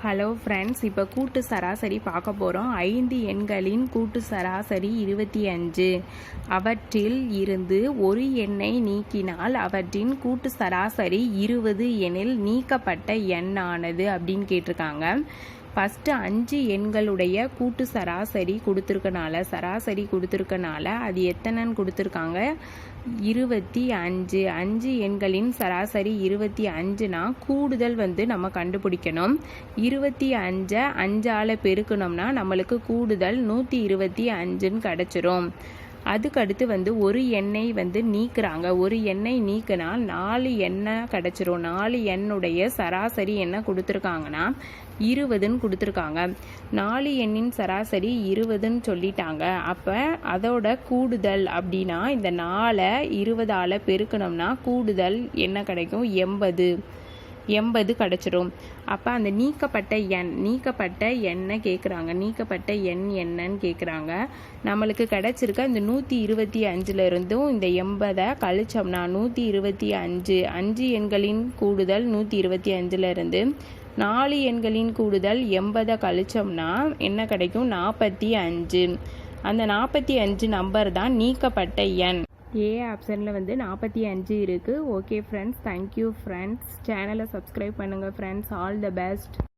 Hello friends, இப்போ கூட்டு சராசரி பார்க்க போகிறோம். 5 எண்களின் கூட்டு சராசரி 25. அவற்றில் இருந்து ஒரு எண்ணை நீக்கினால் அவற்றின் கூட்டு சராசரி 20 எனில் நீக்கப்பட்ட எண்ணானது அப்படின்னு கேட்டிருக்காங்க. ஃபஸ்ட்டு 5 எண்களுடைய கூட்டு சராசரி கொடுத்துருக்கனால அது எத்தனைன்னு கொடுத்துருக்காங்க? 25. 5 எண்களின் சராசரி 25னா கூடுதல் நம்ம கண்டுபிடிக்கணும். 25 5ஆல் பெருக்கணும்னா நம்மளுக்கு கூடுதல் 125ன்னு கிடச்சிரும். அதுக்கடுத்து ஒரு எண்ணை நீக்குறாங்க. ஒரு எண்ணை நீக்கினா 4 எண்ணை கிடச்சிரும். 4 எண்ணுடைய சராசரி என்ன கொடுத்துருக்காங்கன்னா 20ன்னு கொடுத்துருக்காங்க. 4 எண்ணின் சராசரி 20ன்னு சொல்லிட்டாங்க. அப்போ அதோட கூடுதல் அப்படின்னா இந்த 4 20ஆல் பெருக்கணும்னா கூடுதல் என்ன கிடைக்கும்? 80 கிடச்சிரும். அப்போ அந்த நீக்கப்பட்ட எண்ணை கேட்குறாங்க. நீக்கப்பட்ட எண் என்னன்னு கேட்குறாங்க. நம்மளுக்கு கிடச்சிருக்க இந்த 125 இந்த 80 கழிச்சோம்னா 125. 5 எண்களின் கூடுதல் 125 4 எண்களின் கூடுதல் 80 கழிச்சோம்னா என்ன கிடைக்கும்? 45. அந்த 45 நம்பர் தான் நீக்கப்பட்ட எண். ஏ ஆப்ஷனில் 45 இருக்குது. Okay friends, thank you friends. சேனலை சப்ஸ்கிரைப் பண்ணுங்கள் ஃப்ரெண்ட்ஸ். All the best.